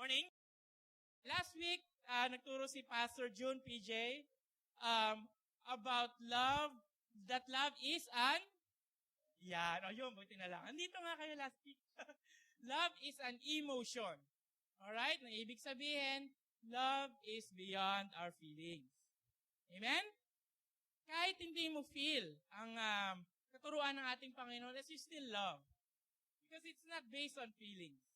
Morning. Last week, nagturo si Pastor June PJ about love, that love is yun, buti na lang. Andito nga kayo last week. Love is an emotion. Alright? Na ibig sabihin, love is beyond our feelings. Amen? Kahit hindi mo feel ang katuruan ng ating Panginoon, you still love. Because it's not based on feelings.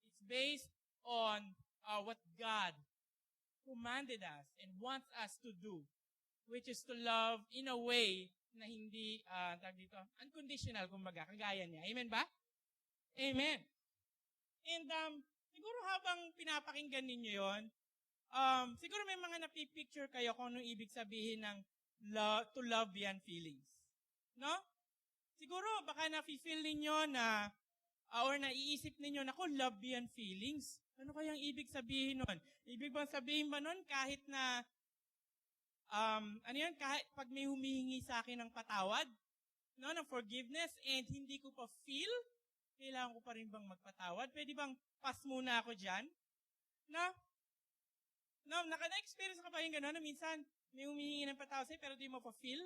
It's based on what God commanded us and wants us to do, which is to love in a way na hindi, unconditional, kumbaga, kagaya niya. Amen ba? Amen. And siguro habang pinapakinggan ninyo yon, siguro may mga napipicture kayo kung anong ibig sabihin ng to love beyond feelings. No? Siguro baka nafe-feel ninyo na or naiisip ninyo, naku, love beyond feelings. Ano kayang ibig sabihin nun? Ibig bang sabihin ba nun kahit na, kahit pag may humihingi sa akin ng patawad, no, ng forgiveness, and hindi ko pa feel, kailangan ko pa rin bang magpatawad? Pwede bang pass muna ako dyan? No, naka-experience ka ba yung gano'n na minsan may humihingi ng patawad sa'yo pero di mo pa feel?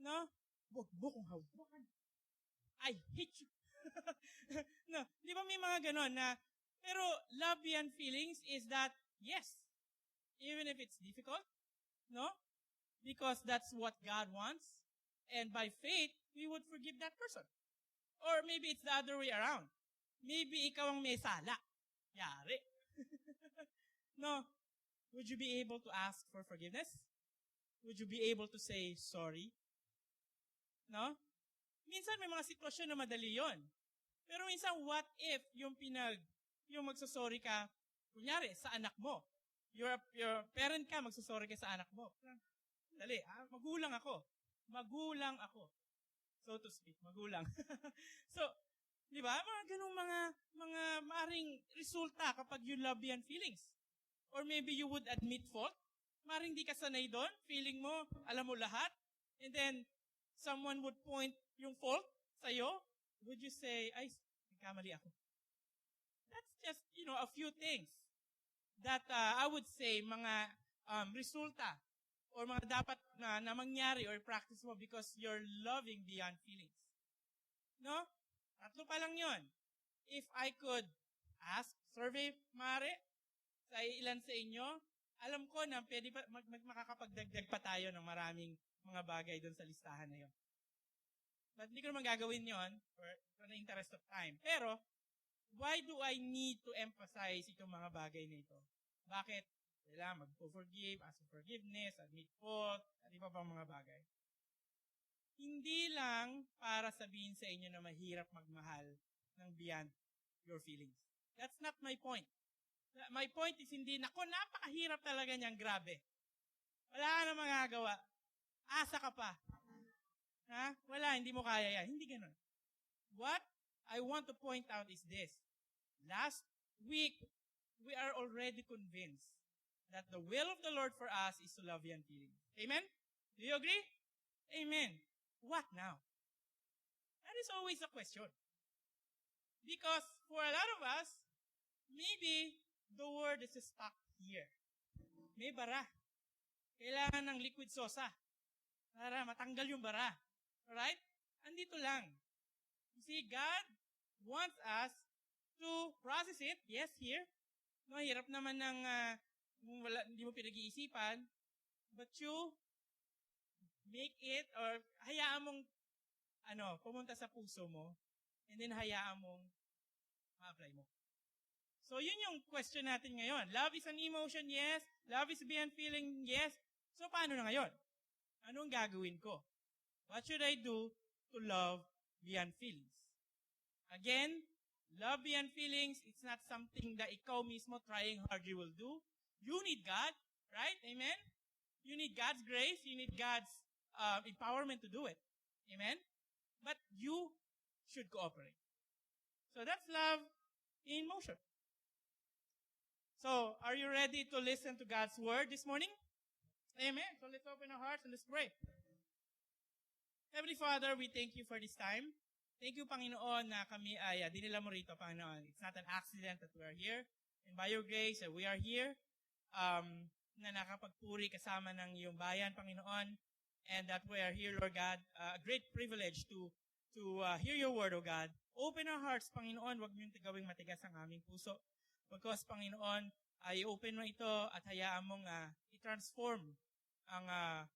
No? Bukong hawakan. I hate you. No, di ba may mga ganon na, pero love beyond feelings is that, yes, even if it's difficult, no? Because that's what God wants. And by faith, we would forgive that person. Or maybe it's the other way around. Maybe ikaw ang may sala. Yari. No? Would you be able to ask for forgiveness? Would you be able to say sorry? No? Minsan may mga sitwasyon na madali yon. Pero minsan, what if yung magsasorry ka, kunyari, sa anak mo. Your parent ka, magsasorry ka sa anak mo. Dali, magulang ako. So to speak, magulang. So, di ba? Mga ganung mga maaring resulta kapag you love beyond feelings. Or maybe you would admit fault. Maaring di ka sanay doon. Feeling mo, alam mo lahat. And then, someone would point yung fault sa'yo, would you say, ay, nagkamali ako? That's just, a few things that I would say mga resulta or mga dapat na mangyari or practice mo because you're loving beyond feelings. No? Tatlo pa lang yon. If I could ask, survey, mare, sa ilan sa inyo, alam ko na pwede pa, makakapagdagdag pa tayo ng maraming mga bagay doon sa listahan na yon. But hindi ko naman gagawin yon for the interest of time. Pero, why do I need to emphasize itong mga bagay na ito? Bakit? Kailangan mag-forgive, ask for forgiveness, admit fault, at iba pang mga bagay. Hindi lang para sabihin sa inyo na mahirap magmahal ng beyond your feelings. That's not my point. My point is hindi, napakahirap talaga niyang, grabe. Wala ka na magagawa. Asa ka pa. Ha? Wala, hindi mo kaya yan. Hindi ganun. What I want to point out is this. Last week, we are already convinced that the will of the Lord for us is to love beyond feelings. Amen? Do you agree? Amen. What now? That is always a question. Because for a lot of us, maybe the word is stuck here. May bara. Kailangan ng liquid sosa para matanggal yung bara. Alright? Andito lang. You see, God wants us to process it. Yes, here. No, hirap naman ng hindi mo pinag-iisipan. But you make it or hayaan mong pumunta sa puso mo and then hayaan mong ma-apply mo. So, yun yung question natin ngayon. Love is an emotion, yes. Love is beyond feeling, yes. So, paano na ngayon? Anong gagawin ko? What should I do to love beyond feelings? Again, love beyond feelings, it's not something that ikaw mismo trying hard you will do. You need God, right? Amen? You need God's grace. You need God's empowerment to do it. Amen? But you should cooperate. So that's love in motion. So, are you ready to listen to God's word this morning? Amen. So let's open our hearts and let's pray. Heavenly Father, we thank you for this time. Thank you, Panginoon, na kami ay dinila mo rito, Panginoon. It's not an accident that we are here. And by your grace, we are here na nakapagpuri kasama ng iyong bayan, Panginoon. And that we are here, Lord God, a great privilege to hear your word, O God. Open our hearts, Panginoon. Huwag niyong gawing matigas ang aming puso. Because, Panginoon, ay open mo ito at hayaan mong i-transform ang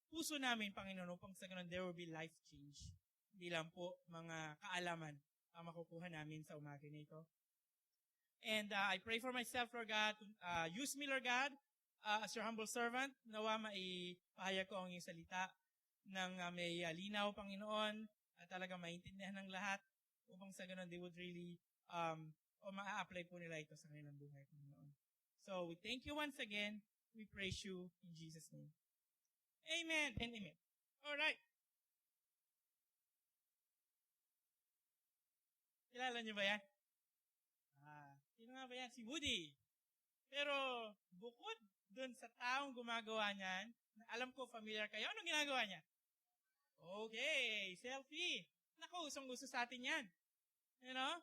puso namin, Panginoon, upang sa ganun there will be life change. Hindi lang po mga kaalaman ang makukuha namin sa umaga nito. And I pray for myself, Lord God, use me, Lord God, as your humble servant. Nawa maipahayag ko ang iyong salita ng may linaw, Panginoon, at talaga maintindihan ng lahat upang sa ganun they would really o maa-apply po nila ito sa kanilang buhay, Panginoon. So, we thank you once again. We praise you in Jesus' name. Amen and amen. Alright. Kilala niyo ba yan? Sino nga ba yan? Si Woody. Pero, bukod dun sa taong gumagawa niyan, alam ko familiar kayo, anong ginagawa niya? Okay, selfie. Naku, usong-uso sa atin yan. You know?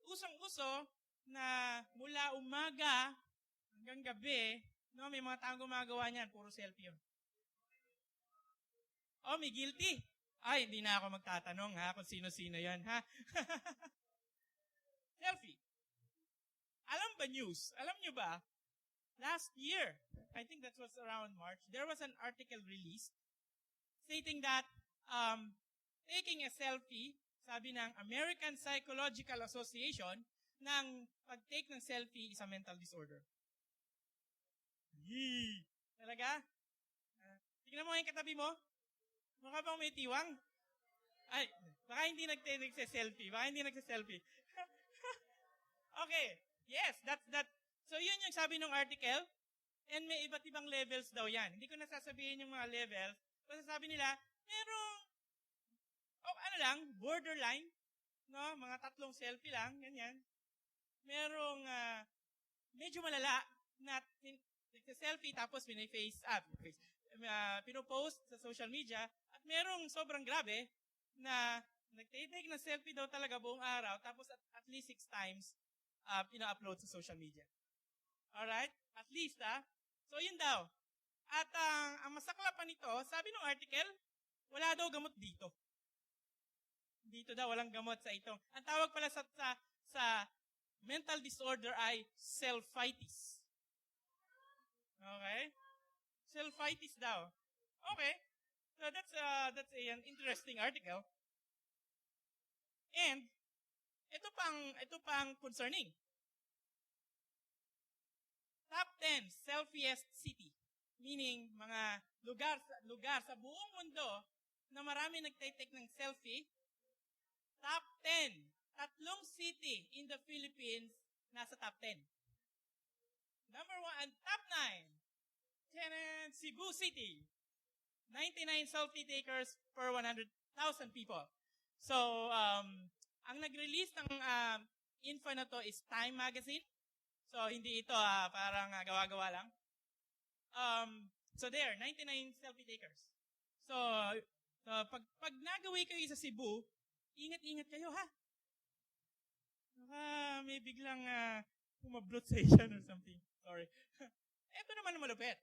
Usong-uso na mula umaga hanggang gabi, no, may mga taong gumagawa niyan, puro selfie yun. Oh, may guilty. Ay, hindi na ako magtatanong kung sino-sino yan, Selfie. Alam ba news? Alam nyo ba? Last year, I think that was around March, there was an article released stating that taking a selfie, sabi ng American Psychological Association, ng pag-take ng selfie is a mental disorder. Yee! Talaga? Tingnan mo yung katabi mo. Mukha bang may tiwang? Ay, baka hindi nagse-selfie. Okay. Yes, that's that. So, yun yung sabi ng article. And may iba't ibang levels daw yan. Hindi ko nasasabihin yung mga levels. Basta sabi nila, merong, borderline. No? Mga 3 selfie lang, ganyan. Merong, medyo malala na nagsa-selfie tapos pinopost sa social media. At merong sobrang grabe na nagtitake ng selfie daw talaga buong araw tapos at least 6 times pina-upload sa social media. Alright? At least, So, yun daw. At ang masakla pa nito, sabi ng article, wala daw gamot dito. Dito daw, walang gamot sa itong. Ang tawag pala sa mental disorder ay selfitis. Okay? Selfitis daw. Okay. So, that's an interesting article. And, ito pang concerning. Top 10 selfiest city. Meaning, mga lugar sa buong mundo na marami nagtitake ng selfie. Top 10. 3 city in the Philippines nasa top 10. Number 1, top 9. Cebu City. 99 selfie takers per 100,000 people. So, ang nag-release ng info na to is Time Magazine. So, hindi ito parang gawa-gawa lang. So, there, 99 selfie takers. So pag nagawi kayo sa Cebu, ingat-ingat kayo, Baka may biglang pumablot sa iyan or something. Sorry. Ito naman malupit.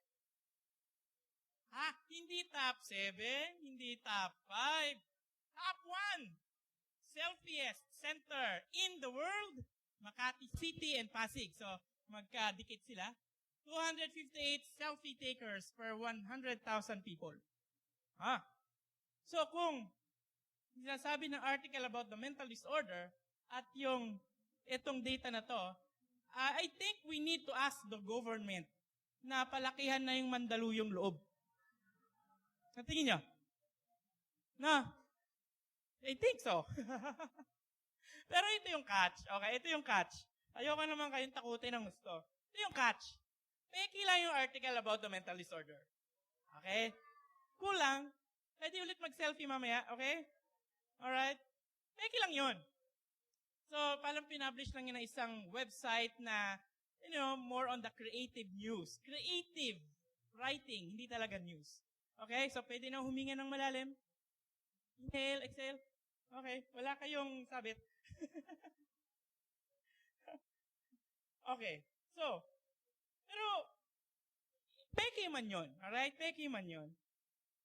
Hindi top 7, hindi top 5, top 1. Selfiest center in the world, Makati City and Pasig. So, magkadikit sila. 258 selfie takers per 100,000 people. So, kung sinasabi ng article about the mental disorder at itong data na to, I think we need to ask the government na palakihan na yung Mandaluyong loob. Ang tingin niyo? No? I think so. Pero ito yung catch. Okay, ito yung catch. Ayoko naman kayong takutin ng gusto. Ito yung catch. Peki lang yung article about the mental disorder. Okay? Kulang. Pwede ulit mag-selfie mamaya. Okay? Alright? Peki lang yun. So, palang pinablish lang yun na isang website na, more on the creative news. Creative writing, hindi talaga news. Okay? So, pwede na huminga ng malalim. Inhale, exhale. Okay, wala kayong sabit. Okay, so, pero, peke man yun, alright? Peke man yun.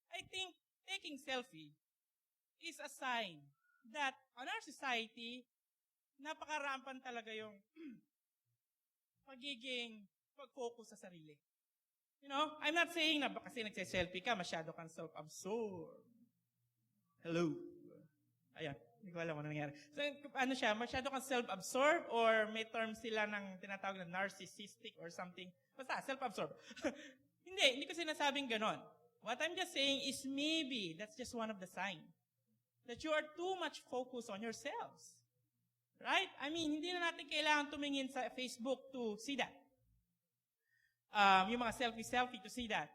I think taking selfie is a sign that on our society, napakarampan talaga yung pagiging pag-focus sa sarili. You know, I'm not saying na kasi nagse-selfie ka, masyado kang self-absorbed. Hello. Ayan, hindi ko alam ano nangyari. So, ano siya, masyado kang self-absorbed or may term sila ng tinatawag na narcissistic or something. Basta, self-absorbed. hindi ko sinasabing ganon. What I'm just saying is maybe that's just one of the signs that you are too much focused on yourselves. Right? I mean, hindi na natin kailangan tumingin sa Facebook to see that. Yung mga selfie to see that.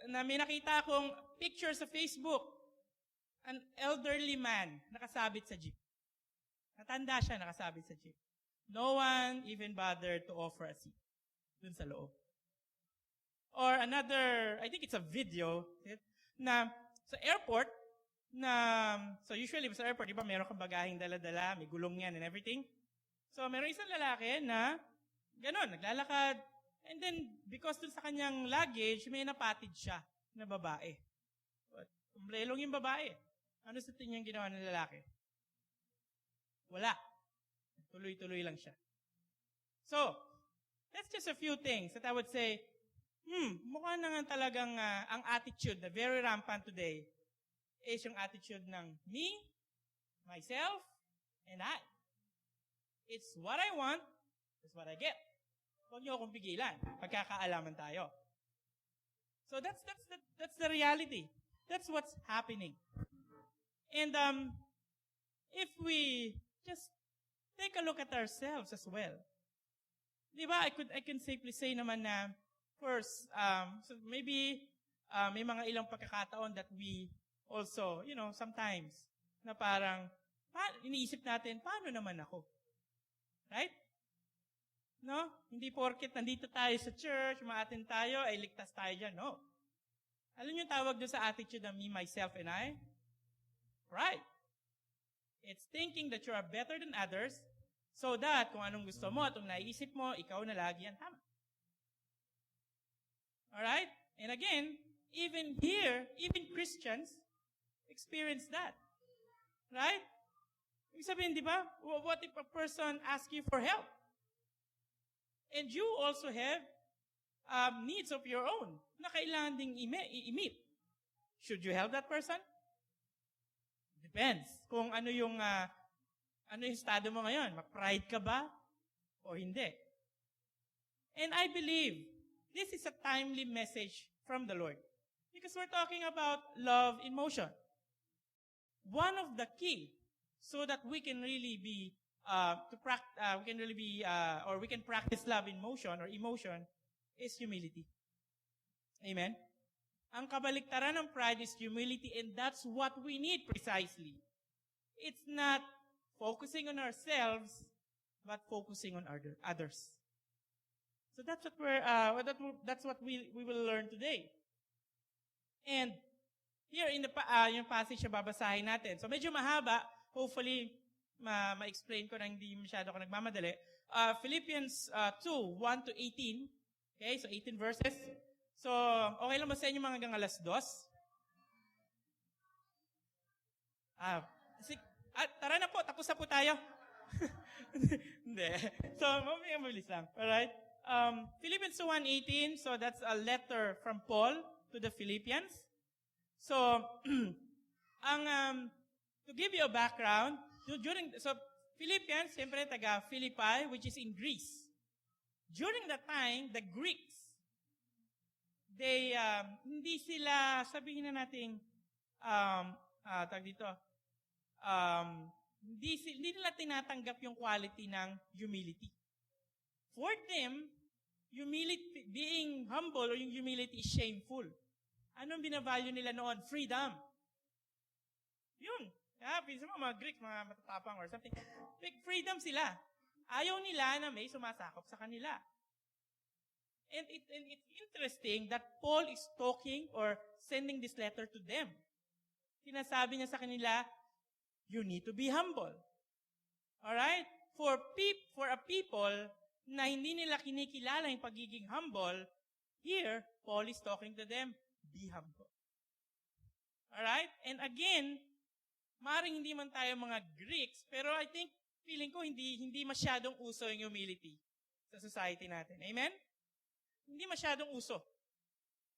May nakita akong picture sa Facebook. An elderly man nakasabit sa jeep. Natanda siya nakasabit sa jeep. No one even bothered to offer a seat dun sa loob. Or another, I think it's a video, na sa airport, so usually sa airport, di ba, meron kang bagaheng dala-dala, may gulong yan and everything. So meron isang lalaki na, ganon, naglalakad, and then, because dun sa kanyang luggage, may napatid siya na babae. Umbrelong yung babae. Ano sa tingin ginawa ng lalaki? Wala. Tuloy-tuloy lang siya. So, that's just a few things that I would say, mukha na nga talagang ang attitude na very rampant today is yung attitude ng me, myself, and I. It's what I want, it's what I get. Huwag niyo akong pigilan. Pagkakaalaman tayo. So that's the reality. That's what's happening. And if we just take a look at ourselves as well. Di ba? I can safely say naman na first, so maybe may mga ilang pagkakataon that we also, sometimes na parang iniisip natin, paano naman ako? Right? No? Hindi porket nandito tayo sa church, umaattend tayo, ay ligtas tayo dyan. No. Alam niyo tawag doon sa attitude ng me, myself, and I? Right. It's thinking that you are better than others so that kung anong gusto mo at kung naiisip mo, ikaw na lagi ang tama. Alright? And again, even here, even Christians experience that. Right? Ibig sabihin, di ba? What if a person asks you for help? And you also have needs of your own na kailangan ding i-meet. Should you help that person? Depends. Kung ano yung estado mo ngayon. Ma-pride ka ba? O hindi? And I believe this is a timely message from the Lord. Because we're talking about love in motion. One of the key so that we can really be we can practice love in motion or emotion is humility. Amen? Ang kabaliktaran ng pride is humility, and that's what we need precisely. It's not focusing on ourselves, but focusing on others. So that's what we will learn today. And here in yung passage na babasahin natin. So medyo mahaba, hopefully ma-explain ko na hindi masyado ako nagmamadali. Philippians 2, 1 to 18. Okay, so 18 verses. So, okay lang ba sa inyo mga hanggang 2:00? Tara na po, tapos na po tayo. Hindi. So, mabilis lang. Alright? Philippians 2:1-18, so that's a letter from Paul to the Philippians. So, to give you a background, Philippians, siyempre taga Philippi, which is in Greece. During that time, the Greeks, hindi sila, sabihin na natin, hindi nila tinatanggap yung quality ng humility. For them, humility, being humble or yung humility is shameful. Anong binavalue nila noon? Freedom. Yun. Pinsan mo, mga Greeks, mga matatapang or something. Freedom sila. Ayaw nila na may sumasakop sa kanila. And it's interesting that Paul is talking or sending this letter to them. Sinasabi niya sa kanila, you need to be humble. Alright? For a people na hindi nila kinikilala yung pagiging humble, here, Paul is talking to them, be humble. Alright? And again, maaaring hindi man tayo mga Greeks, pero I think, feeling ko, hindi masyadong uso yung humility sa society natin. Amen? Hindi masyadong uso.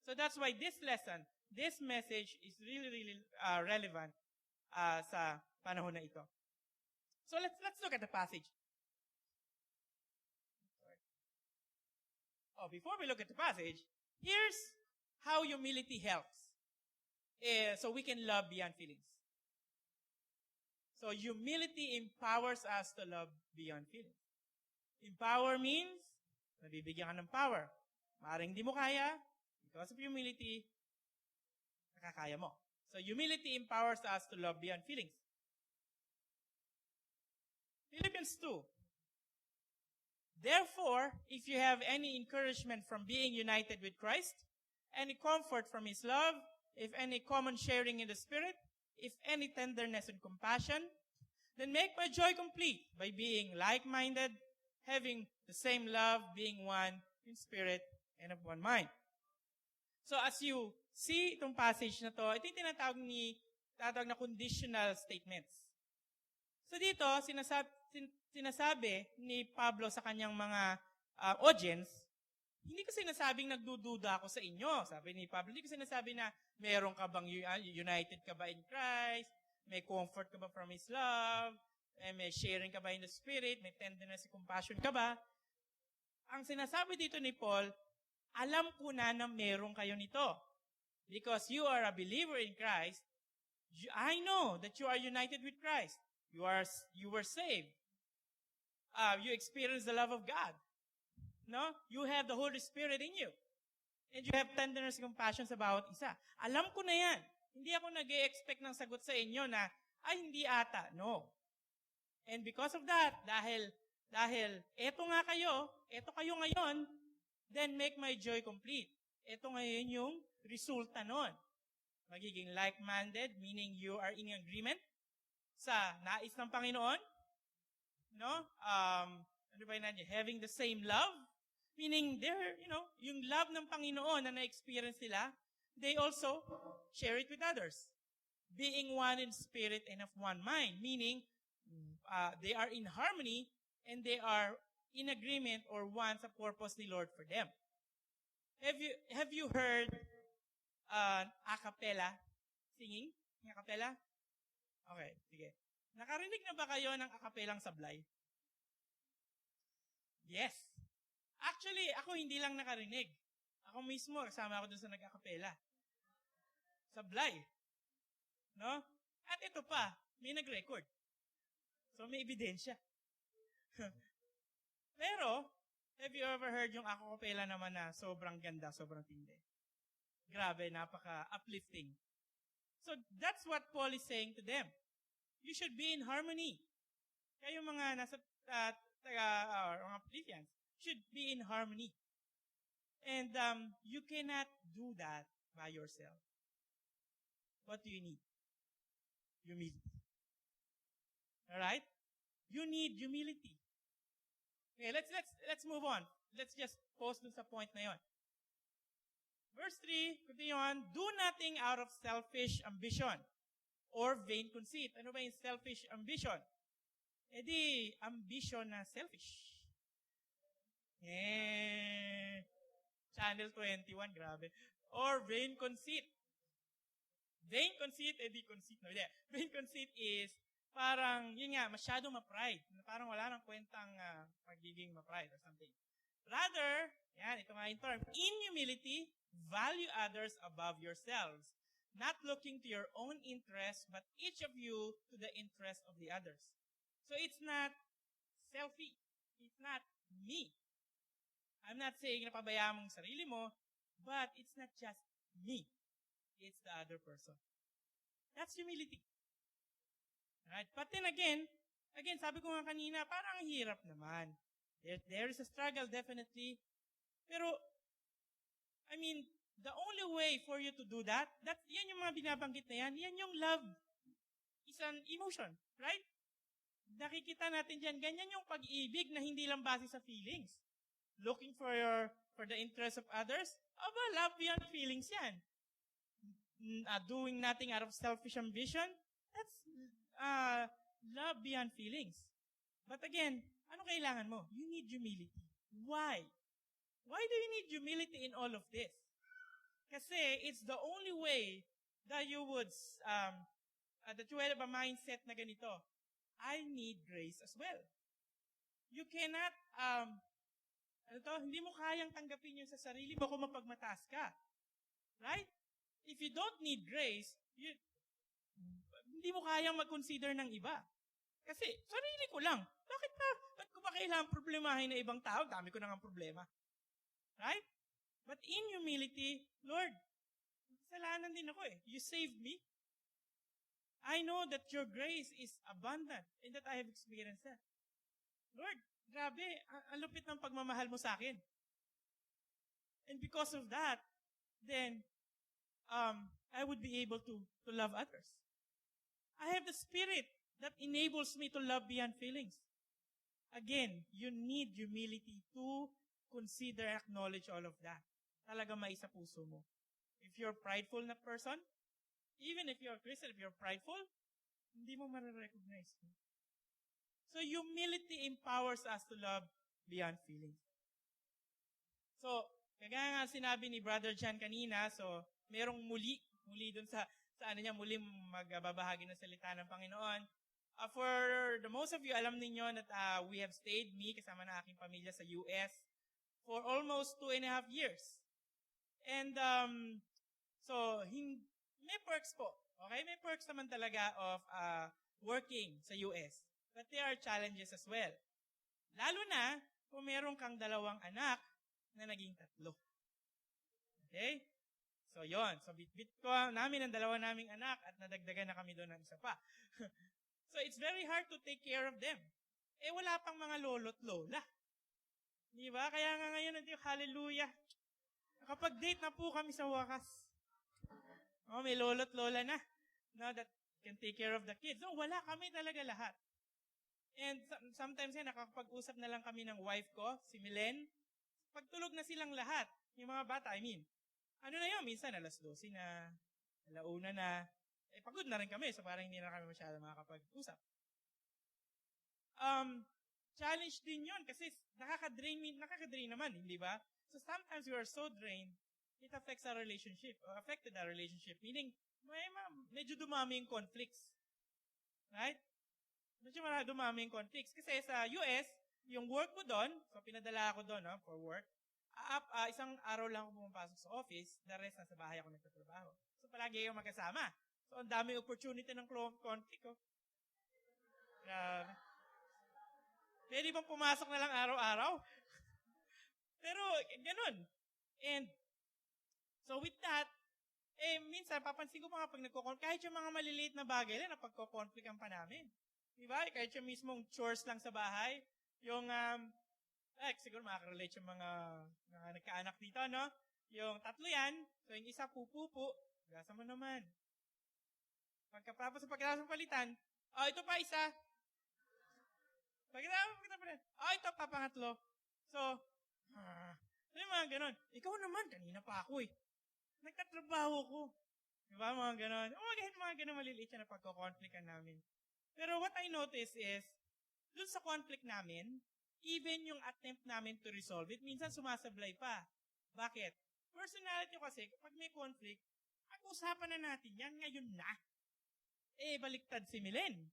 So that's why this lesson, this message is really relevant sa panahon na ito. So let's look at the passage. Before we look at the passage, here's how humility helps. So we can love beyond feelings. So humility empowers us to love beyond feelings. Empower means, nabibigyan ka ng power. Maaaring di mo kaya, because of humility, nakakaya mo. So humility empowers us to love beyond feelings. Philippians 2. Therefore, if you have any encouragement from being united with Christ, any comfort from His love, if any common sharing in the Spirit, if any tenderness and compassion, then make my joy complete by being like-minded, having the same love, being one in spirit and of one mind. So as you see itong passage na to, ito yung tinatawag na conditional statements. So dito, sinasabi ni Pablo sa kanyang mga audience, hindi ko sinasabing nagdududa ako sa inyo. Sabi ni Pablo, hindi ko sinasabi na meron ka bang united ka ba in Christ, may comfort ka ba from His love, may sharing ka ba in the Spirit, may tenderness and compassion ka ba. Ang sinasabi dito ni Paul, alam ko na meron kayo nito. Because you are a believer in Christ, I know that you are united with Christ. You were saved. You experience the love of God. No? You have the Holy Spirit in you. And you have tenderness and compassion sa bawat isa. Alam ko na yan. Hindi ako nag-e-expect ng sagot sa inyo na, ay, hindi ata. No. And because of that, dahil eto kayo ngayon, then make my joy complete. Eto ngayon yung resulta nun. Magiging like-minded, meaning you are in agreement sa nais ng Panginoon. No? Ano ba yun? Having the same love. Meaning, yung love ng Panginoon na na-experience nila, they also share it with others. Being one in spirit and of one mind. Meaning, they are in harmony and they are in agreement or one sa purpose ni Lord for them. Have you heard a cappella singing? A cappella? Okay, sige. Nakarinig na ba kayo ng a capellang sablay? Yes. Actually, ako hindi lang nakarinig. Ako mismo, kasama ako dun sa nag-acapella. Sablay. No? At ito pa, may nag-record. So, may ebidensya. Pero, have you ever heard yung acapella naman na sobrang ganda, sobrang tindi? Grabe, napaka-uplifting. So, that's what Paul is saying to them. You should be in harmony. Kayo mga nasa mga Philippians should be in harmony. And you cannot do that by yourself. What do you need? Humility. Alright? You need humility. Okay, let's move on. Let's just pause dun sa point na yon. Verse 3, continue on, do nothing out of selfish ambition or vain conceit. Ano ba yung selfish ambition? Ambition na selfish. Channel 21, grabe. Or vain conceit. Vain conceit, conceit. No, vain conceit is parang, yun nga, masyadong ma-pride. Parang wala nang kwentang magiging ma-pride or something. Rather, ito nga yung term, in humility, value others above yourselves, not looking to your own interest, but each of you to the interest of the others. So it's not selfie. It's not me. I'm not saying na pabayaan mong sarili mo, but it's not just me. It's the other person. That's humility. Right? But then again, sabi ko nga kanina, parang hirap naman. There is a struggle, definitely. Pero, the only way for you to do that, yan yung mga binabanggit na yan yung love. is an emotion, right? Nakikita natin dyan, ganyan yung pag-ibig na hindi lang base sa feelings. Looking for the interest of others, love beyond feelings yan. Doing nothing out of selfish ambition, that's love beyond feelings. But again, ano kailangan mo? You need humility. Why? Why do you need humility in all of this? Kasi it's the only way that you would that you have a mindset na ganito. I need grace as well. You cannot, hindi mo kayang tanggapin yun sa sarili mo kung mapagmataas ka. Right? If you don't need grace, hindi mo kayang mag-consider ng iba. Kasi, sarili ko lang. Ba't ko ba kailangan problemahin na ibang tao? Dami ko na nga problema. Right? But in humility, Lord, kasalanan din ako eh. You saved me. I know that your grace is abundant and that I have experienced that. Lord, grabe, ang lupit ng pagmamahal mo sa akin. And because of that, then, I would be able to love others. I have the Spirit that enables me to love beyond feelings. Again, you need humility to consider and acknowledge all of that. Talaga may sa puso mo. If you're prideful na person, even if you're a Christian, if you're prideful, hindi mo marirecognize mo. So, humility empowers us to love beyond feelings. So, kagaya nga sinabi ni Brother John kanina, so, merong muli dun sa muli magbabahagi ng salita ng Panginoon. For the most of you, alam niyo that we have stayed, me, kasama na aking pamilya sa US, for almost 2.5 years. And, so, may perks po. Okay? May perks naman talaga of working sa US. But there are challenges as well. Lalo na kung meron kang 2 anak na naging 3. Okay? So, yon. So, bit ko namin ang 2 naming anak at nadagdagan na kami doon ng isa pa. So, it's very hard to take care of them. Wala pang mga lolo't lola. Di ba? Kaya nga ngayon, hallelujah. Nakapag-date na po kami sa wakas. May lolo't lola na. That can take care of the kids. So, wala kami talaga lahat. And sometimes nakakapag-usap na lang kami ng wife ko, si Milen. Pagtulog na silang lahat, yung mga bata, ano na yun, minsan 12:00 na, 1:00 na. Pagod na rin kami, so parang hindi na kami masyado makakapag-usap. Challenge din yun, kasi nakaka-drain naman, hindi ba? So sometimes we are so drained, it affects our relationship, or affected our relationship. Meaning, medyo dumami yung conflicts. Right? Medyo dumami yung conflicts. Kasi sa US, yung work ko doon, so pinadala ako doon for work, isang araw lang ako pumapasok sa office, the rest nasa bahay ako nagtatrabaho. So palagi yung magkasama. So ang dami opportunity ng conflict. Grabe. Pwede bang pumasok na lang araw-araw? Pero, ganun. And, so with that, minsan, papansin ko mga pag nagko-conflict, kahit yung mga maliliit na bagay lang, napagko-conflictan pa namin. Diba? Kahit yung mismong chores lang sa bahay, yung, siguro makakarelate yung mga nagkaanak dito, no? Yung 3 yan, so yung isa pupupo, gasa mo naman. Pagkatapos ng palitan, ito pa isa. Ito pa pangatlo. So, yung mga ganon. Ikaw naman, kanina pa ako nagtatrabaho ko. Diba, mga ganon. Mga ganon maliliit yan na pagko-conflictan namin. Pero what I notice is, dun sa conflict namin, even yung attempt namin to resolve it, minsan sumasablay pa. Bakit? Personality kasi, kapag may conflict, pag-usapan na natin yan ngayon na. Baliktad si Milen.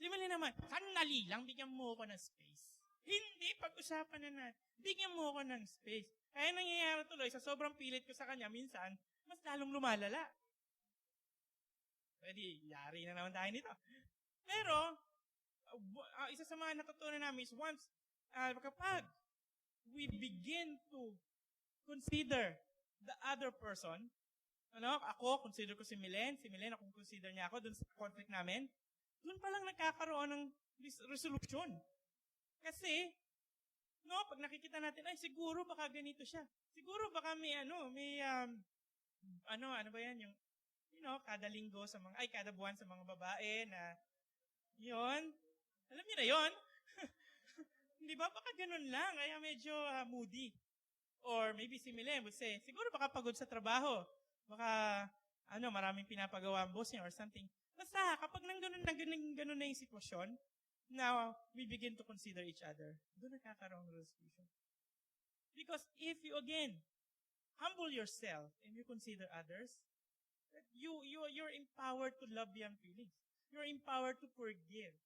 Si Milen naman, sandali lang, bigyan mo ako ng space. Hindi, pag-usapan na natin. Bigyan mo ako ng space. Kaya nangyayari tuloy, sa sobrang pilit ko sa kanya, minsan, mas lalong lumalala. Pwede, yari na naman tayo nito. Pero, isa sa mga natutunan namin is once, kapag we begin to consider the other person, ako, consider ko si Milen ako consider niya ako dun sa conflict namin, dun pa lang nagkakaroon ng resolution. Kasi, pag nakikita natin, siguro baka ganito siya. Siguro baka may ano ba yan, yung kada linggo kada buwan sa mga babae na, yun, alam niyo na yun. Di ba? Baka ganun lang, kaya medyo moody. Or maybe si Milen would say, siguro baka pagod sa trabaho. Baka, maraming pinapagawa ang boss niya or something. Basta, kapag ganun na yung sitwasyon, now, we begin to consider each other. Doon nakakaroon ng resolution. Because if you, again, humble yourself and you consider others, you're empowered to love beyond feelings. You're empowered to forgive.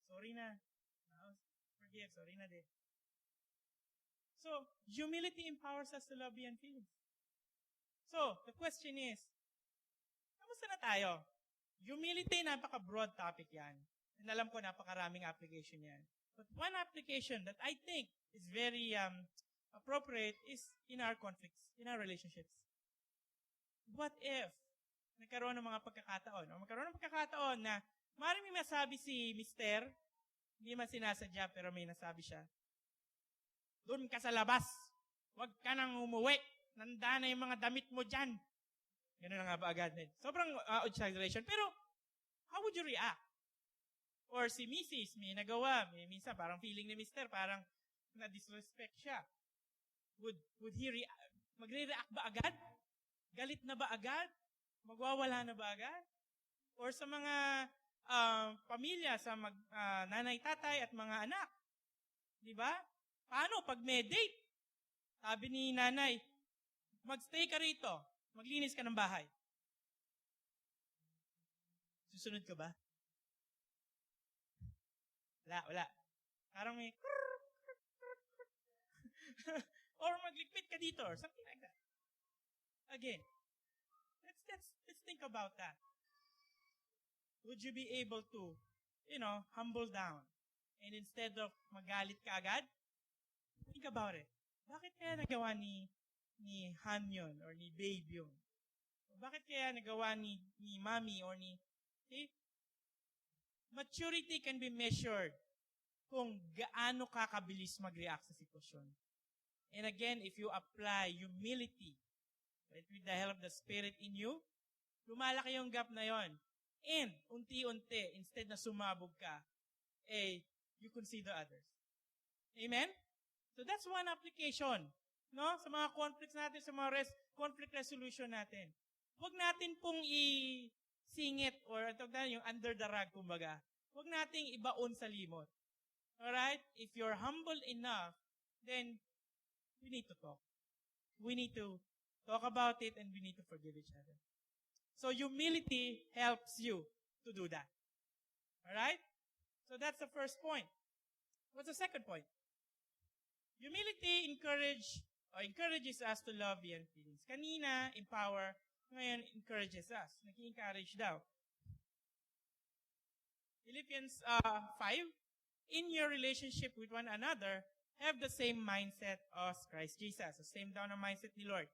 Sorry na. Forgive. Sorry na din. So, humility empowers us to love beyond feelings. So, the question is, kamusta na tayo? Humility, napaka-broad topic yan. And alam ko, napakaraming application yan. But one application that I think is very appropriate is in our conflicts, in our relationships. What if nagkaroon ng mga pagkakataon, o magkaroon ng pagkakataon na maaaring may masabi si Mister, hindi man sinasadya, pero may nasabi siya, doon ka sa labas, huwag ka nang umuwi, nanda na yung mga damit mo dyan. Ganun na nga ba agad? Sobrang exaggeration. Pero, how would you react? Or si Mrs. may nagawa, minsan parang feeling ni Mister, parang na-disrespect siya. Would he magre-react ba agad? Galit na ba agad? Magwawala na ba agad? Or sa mga pamilya, sa nanay, tatay, at mga anak. Di ba? Paano pag may date? Sabi ni nanay, magstay ka rito. Maglinis ka ng bahay. Susunod ka ba? Wala. Parang may or magligpit ka dito or something like that. Again, let's think about that. Would you be able to, humble down? And instead of magalit ka agad, think about it. Bakit kaya nagawa ni Han yun or ni Babe yun? Bakit kaya nagawa ni Mommy or see? Maturity can be measured kung gaano ka kabilis mag-react sa sitwasyon. And again, if you apply humility, right, with the help of the Spirit in you, lumalaki yung gap na yon. And, unti-unti, instead na sumabog ka, you consider others. Amen? So that's one application, no? Sa mga conflicts natin, sa mga conflict resolution natin. Huwag natin pong isingit or yung under the rug, kumbaga. Huwag nating ibaon sa limot. Alright? If you're humble enough, then we need to talk. We need to talk about it and we need to forgive each other. So humility helps you to do that. Alright? So that's the first point. What's the second point? Humility encourages us to love beyond feelings. Kanina, empower. Ngayon, encourages us. Nag-encourage daw. Philippians 5, in your relationship with one another, have the same mindset as Christ Jesus. The same daw na mindset ni Lord.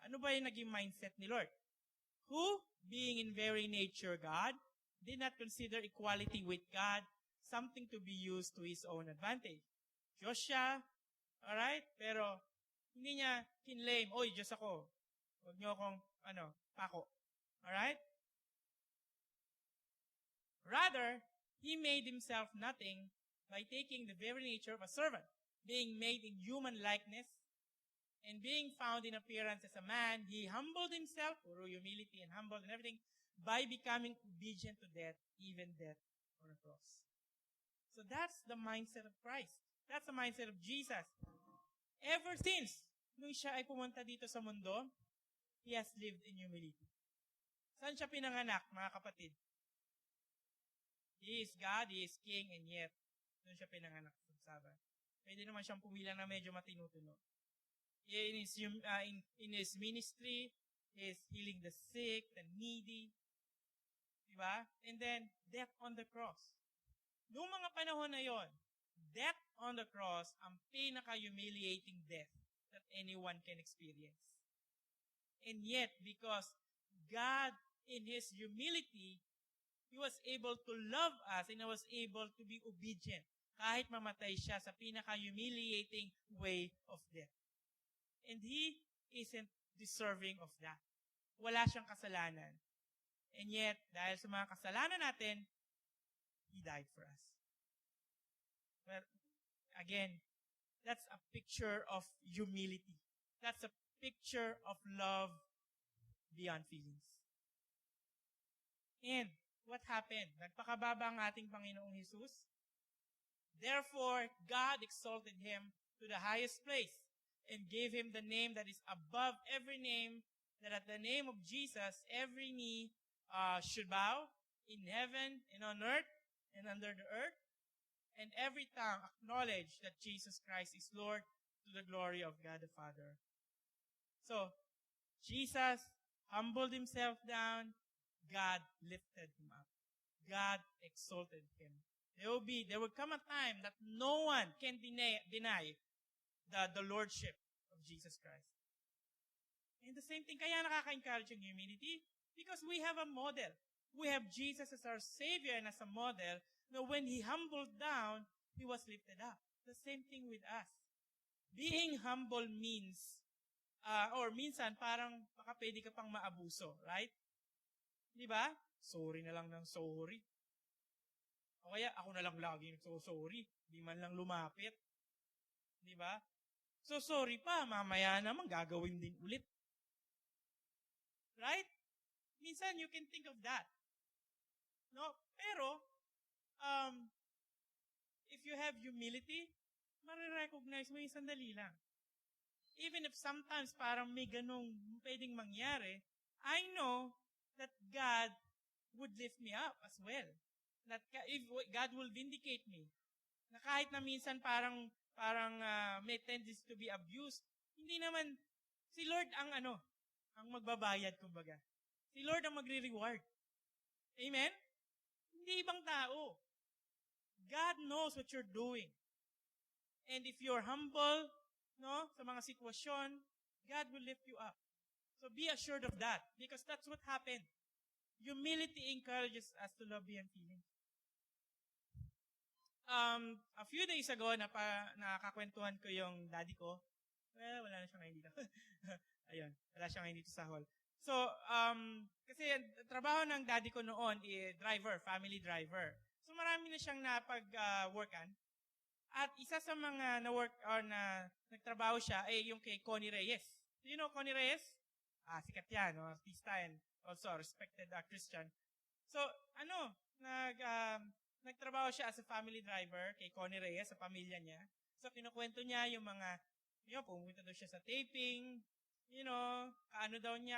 Ano ba yung naging mindset ni Lord? Who, being in very nature God, did not consider equality with God something to be used to His own advantage. Diyos siya, alright? Pero, hindi niya kinlaim, oy, Diyos ako. Huwag niyo akong, pako. Alright? Rather, He made Himself nothing by taking the very nature of a servant, being made in human likeness, and being found in appearance as a man, He humbled Himself, through humility and humble and everything, by becoming obedient to death, even death on a cross. So that's the mindset of Christ. That's the mindset of Jesus. Ever since, nung siya ay pumunta dito sa mundo, He has lived in humility. Saan siya pinanganak, mga kapatid? He is God, He is King, and yet, doon siya pinanganak sa Sabbath. Pwede naman siyang pumilang na medyo matinutuno. In his ministry, He is healing the sick, the needy. Diba? And then, death on the cross. Noong mga panahon na yon, death on the cross, ang pinaka-humiliating death that anyone can experience. And yet, because God, in His humility, He was able to love us and He was able to be obedient kahit mamatay siya sa pinaka-humiliating way of death. And He isn't deserving of that. Wala siyang kasalanan. And yet, dahil sa mga kasalanan natin, He died for us. Well, again, that's a picture of humility. That's a picture of love beyond feelings. And what happened? Nagpakababa ang ating Panginoong Jesus. Therefore, God exalted Him to the highest place and gave Him the name that is above every name, that at the name of Jesus, every knee should bow in heaven and on earth and under the earth, and every tongue acknowledge that Jesus Christ is Lord to the glory of God the Father. So, Jesus humbled Himself down. God lifted Him up. God exalted Him. There will come a time that no one can deny the Lordship of Jesus Christ. And the same thing, kaya nakaka-encourage yung humility because we have a model. We have Jesus as our Savior and as a model. Now, when He humbled down, He was lifted up. The same thing with us. Being humble means, or minsan parang baka pwede ka pang maabuso, right? Di ba? Sorry na lang ng sorry. O kaya ako na lang lagi nagso-sorry. Di man lang lumapit. Di ba? So sorry pa, mamaya naman gagawin din ulit. Right? Minsan you can think of that. No? Pero, if you have humility, marirecognize mo yung sandali lang. Even if sometimes parang may ganong pwedeng mangyari, I know that God would lift me up as well. That if God will vindicate me. Na kahit na minsan parang may tendency to be abused, hindi naman, si Lord ang ang magbabayad, kumbaga. Si Lord ang magre-reward. Amen? Hindi ibang tao. God knows what you're doing. And if you're humble, no, sa mga sitwasyon, God will lift you up. So be assured of that because that's what happened. Humility encourages us to love beyond feelings. A few days ago, nakakakwentuhan ko yung daddy ko. Well, wala na siya ngayon dito. Ayun, wala siya ngayon dito sa hall. So, kasi trabaho ng daddy ko noon, driver, family driver. So, marami na siyang napag-workan. At isa sa mga na-work or na nagtrabaho siya ay yung kay Connie Reyes. Do you know Connie Reyes? Sikat yan, no? Artista and also respected Christian. So, nagtrabaho siya as a family driver kay Connie Reyes, sa pamilya niya. So, kinukwento niya yung mga, pumunta daw siya sa taping,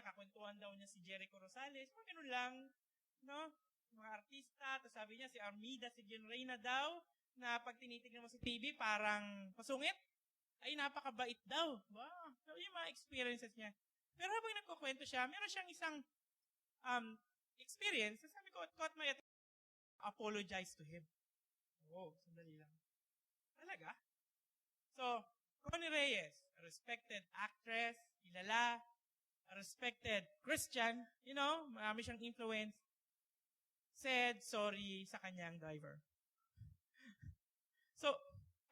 kakwentuhan daw niya si Jericho Rosales, mga ganun lang, no? Mga artista, tapos sabi niya si Armida, si John Reyna daw, na pag tinitignan mo sa TV, parang pasungit, ay napakabait daw. Wow, so yung mga experiences niya. Pero habang nagkukwento siya, meron siyang isang experience, sabi ko, caught my attention. Apologize to him. Oh, sandali lang. Talaga? So, Connie Reyes, a respected actress, kilala, a respected Christian, marami siyang influence, said sorry sa kanyang driver. So,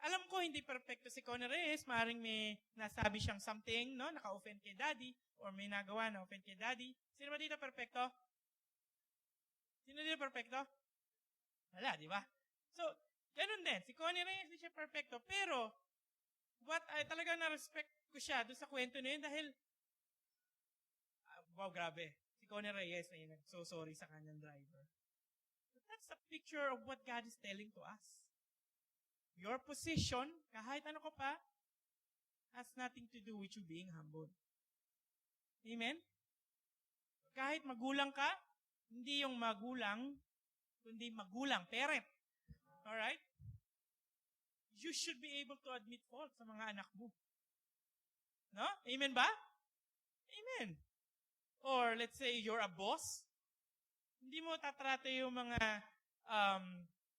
alam ko hindi perfecto si Connie Reyes, maaaring may nasabi siyang something, no, naka-offend kay daddy, or may nagawa na offend kay daddy. Sino ba dito perfecto? Sino dito perfecto? Wala, di ba? So, ganun din. Si Connie Reyes, hindi siya perfecto. Pero, talaga na-respect ko siya doon sa kwento na yun dahil, wow, grabe. Si Connie Reyes ay nagso-sorry sa kanyang driver. But that's a picture of what God is telling to us. Your position, kahit ano ko pa, has nothing to do with you being humble. Amen? Kahit magulang ka, hindi yung magulang, kundi magulang, parent. Alright? You should be able to admit fault sa mga anak mo. No? Amen ba? Amen. Or let's say you're a boss, hindi mo tatrato yung mga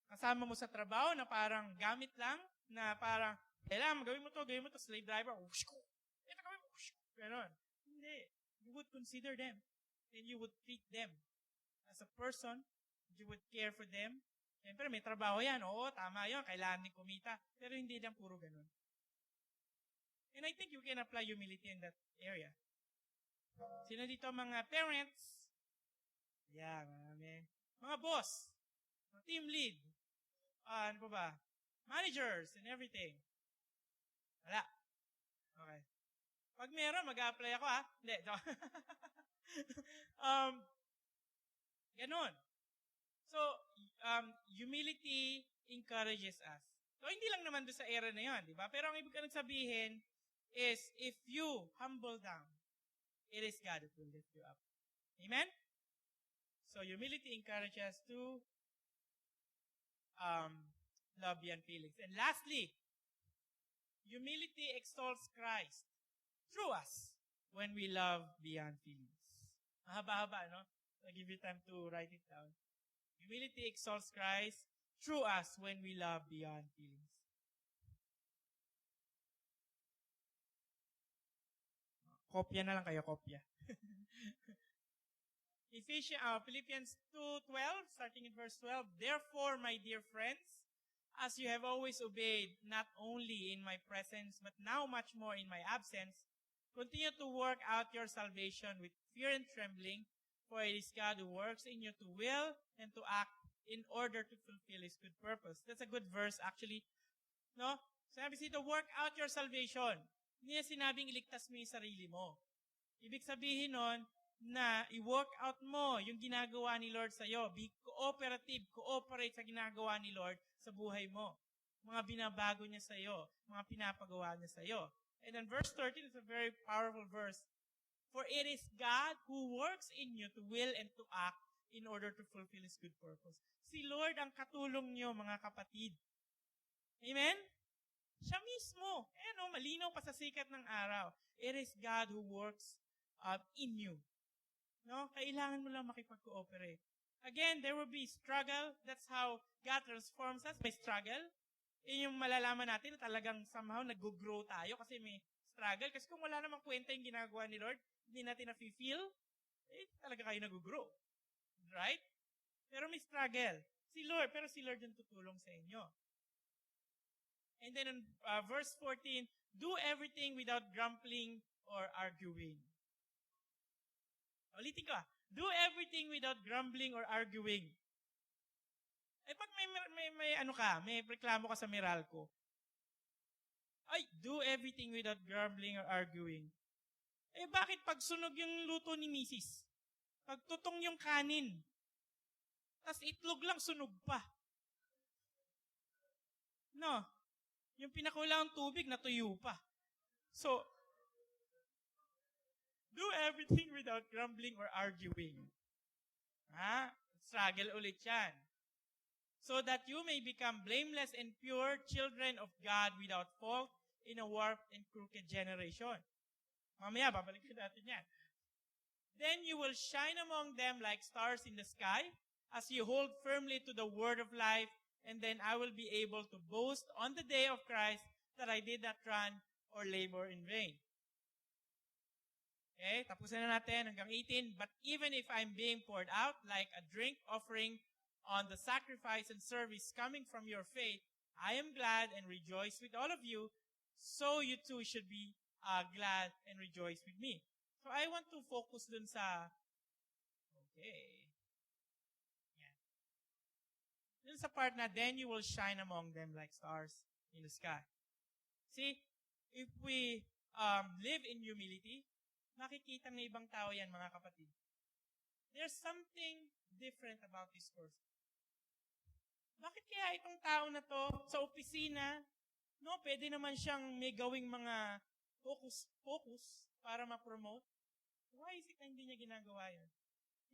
kasama mo sa trabaho na parang gamit lang, na parang, kailangan gawin mo to, slave driver, ito gawin mo, gano'n. Hindi. You would consider them. And you would treat them as a person. You would care for them. Siyempre, may trabaho yan. Oo, tama yun. Kailangan din kumita. Pero hindi lang puro ganun. And I think you can apply humility in that area. Sino dito mga parents? Yeah, marami. Mga boss, team lead, ano pa ba? Managers and everything. Wala. Okay. Pag meron, mag-a-apply ako ha. Hindi. um, ganun. So, humility encourages us. So, hindi lang naman doon sa era na yun, di ba? Pero ang ibig ko sabihin is, if you humble down, it is God that will lift you up. Amen? So, humility encourages to love beyond feelings. And lastly, humility exalts Christ through us when we love beyond feelings. Mahaba-haba, no? I'll give you time to write it down. Humility exalts Christ through us when we love beyond feelings. Kopya na lang kayo, kopya. Philippians 2:12, starting in verse 12. Therefore, my dear friends, as you have always obeyed, not only in my presence, but now much more in my absence, continue to work out your salvation with fear and trembling, for it is God who works in you to will and to act in order to fulfill His good purpose. That's a good verse, actually. No? Sinabi dito, work out your salvation. Hindi niya sinabing iligtas mo yung sarili mo. Ibig sabihin nun, na i-work out mo yung ginagawa ni Lord sa'yo. Be cooperative, cooperate sa ginagawa ni Lord sa buhay mo. Mga binabago niya sa'yo, mga pinapagawa niya sa'yo. And then verse 13 is a very powerful verse. For it is God who works in you to will and to act in order to fulfill His good purpose. Si Lord ang katulong niyo, mga kapatid. Amen? Siya mismo. Malinaw pa sa sikat ng araw. It is God who works in you. No? Kailangan mo lang makipag-cooperate. Again, there will be struggle. That's how God transforms us. May struggle. Yung malalaman natin na talagang somehow nag-grow tayo kasi may struggle. Kasi kung wala namang kwenta yung ginagawa ni Lord, hindi natin na-feel, talaga kayo nag-grow. Right? Pero may struggle. Pero si Lord yung tutulong sa inyo. And then in verse 14, do everything without grumbling or arguing. Ulitin ko do everything without grumbling or arguing. Pag may reklamo ka sa Meralco, do everything without grumbling or arguing. Bakit pag sunog yung luto ni Mrs.? Pag tutong yung kanin, tas itlog lang sunog pa. No. Yung pinakulang tubig, natuyo pa. So, do everything without grumbling or arguing. Struggle ulit yan. So that you may become blameless and pure children of God without fault in a warped and crooked generation. Mamaya, babalikin natin yan. Then you will shine among them like stars in the sky as you hold firmly to the word of life, and then I will be able to boast on the day of Christ that I did not run or labor in vain. Okay, tapusin na natin hanggang 18. But even if I'm being poured out like a drink offering on the sacrifice and service coming from your faith, I am glad and rejoice with all of you, so you too should be glad and rejoice with me. So I want to focus dun sa, dun sa part na, then you will shine among them like stars in the sky. See, if we live in humility, makikita ng ibang tao yan, mga kapatid. There's something different about this person. Bakit kaya itong tao na to sa opisina, pwede naman siyang may gawing mga focus para ma-promote? Why is it na hindi niya ginagawa yan?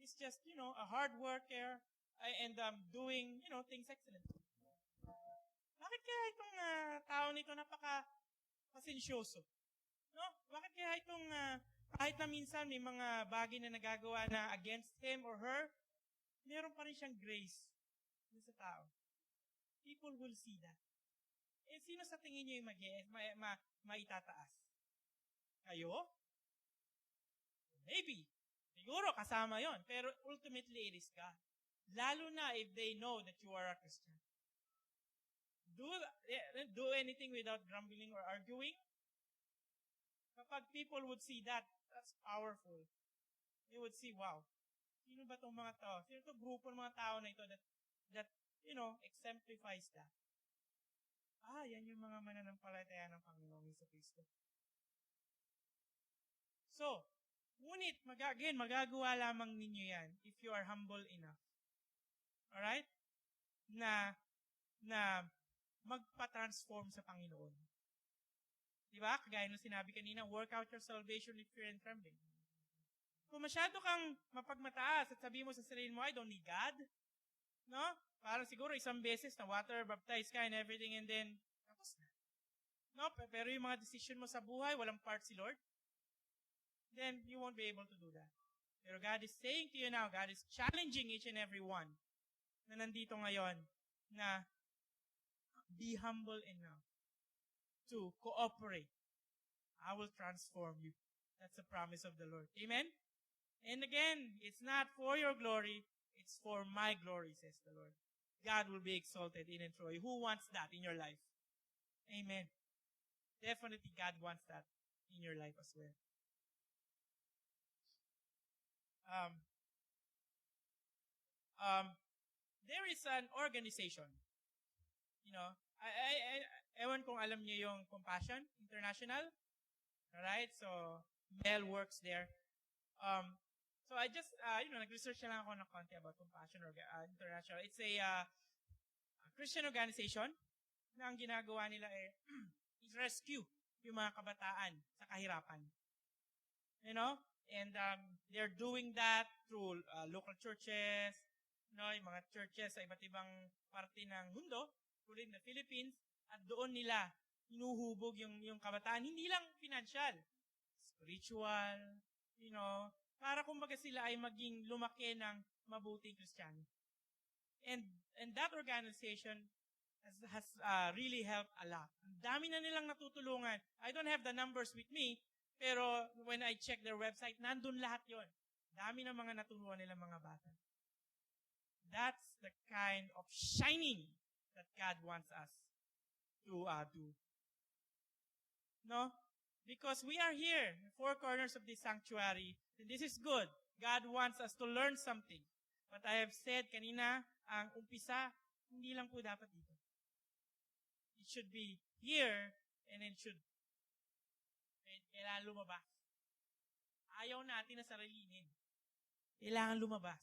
He's just, a hard worker and doing, things excellent. Bakit kaya itong tao nito napaka-pasensyoso? No? Bakit kaya itong kahit na minsan may mga bagay na nagagawa na against him or her, meron pa rin siyang grace sa tao. People will see that. Sino sa tingin niyo yung maitataas? Kayo? Maybe. Siguro kasama yon. Pero ultimately, it is God. Lalo na if they know that you are a Christian. Do anything without grumbling or arguing. Kapag people would see that, that's powerful. They would see, wow, Sino ba itong mga to? Sino itong grupo ng mga tao na ito that exemplifies that? Yan yung mga mananampalataya ng Panginoong Jesucristo. So, ngunit, magagawa lamang ninyo yan if you are humble enough. Alright? Na magpa-transform sa Panginoon. Diba? Kagaya nung sinabi kanina, work out your salvation with fear and trembling. Kung masyado kang mapagmataas at sabihin mo sa sarili mo, I don't need God. No? Parang siguro isang beses na water baptized ka and everything and then, tapos na. No? Pero yung mga decision mo sa buhay, walang part si Lord, then you won't be able to do that. Pero God is saying to you now, God is challenging each and every one na nandito ngayon na be humble enough to cooperate. I will transform you. That's the promise of the Lord. Amen? And again, it's not for your glory, it's for my glory, says the Lord. God will be exalted in and through you. Who wants that in your life? Amen. Definitely God wants that in your life as well. There is an organization. Ewan kung alam niyo yung Compassion International. Alright? So, Mel works there. So I just, nag-research na lang ako ng konti about Compassion International. It's a Christian organization na ang ginagawa nila is rescue yung mga kabataan sa kahirapan. And they're doing that through local churches, yung mga churches sa iba't ibang parte ng mundo, including the Philippines, at doon nila hinuhubog yung kabataan, hindi lang financial, spiritual, para kumbaga sila ay maging lumaki ng mabuting Kristiyano. And that organization has really helped a lot. Ang dami na nilang natutulungan. I don't have the numbers with me, pero when I check their website, nandun lahat yon. Dami na mga natulungan nilang mga bata. That's the kind of shining that God wants us to do. No? Because we are here, in the four corners of this sanctuary, and this is good. God wants us to learn something. But I have said kanina, ang umpisa, hindi lang po dapat dito. It should be here, and it should kailangan lumabas. Ayaw natin na sarilinin. Kailangan lumabas.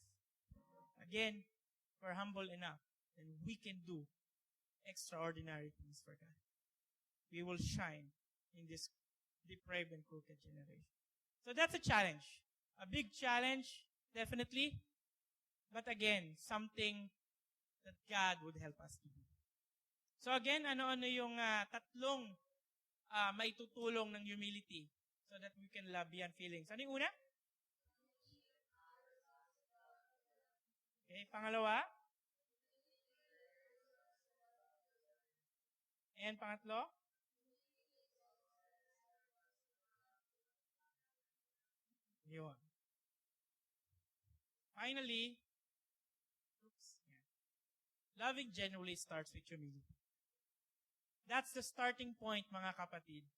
Again, if we're humble enough, then we can do extraordinary things for God. We will shine in this depraved and crooked generation. So that's a challenge. A big challenge, definitely. But again, something that God would help us to do. So again, ano-ano yung tatlong maitutulong ng humility so that we can love beyond feelings. Ano yung una? Okay, pangalawa? And pangatlo? Yun. Finally, loving genuinely starts with humility. That's the starting point, mga kapatid.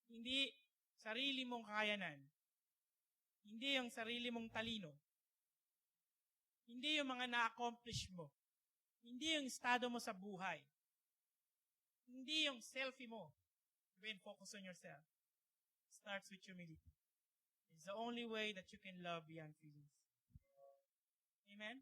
Hindi sarili mong kakayanan. Hindi yung sarili mong talino. Hindi yung mga na-accomplish mo. Hindi yung estado mo sa buhay. Hindi yung selfie mo. When focus on yourself. It starts with humility. It's the only way that you can love beyond feelings. Amen?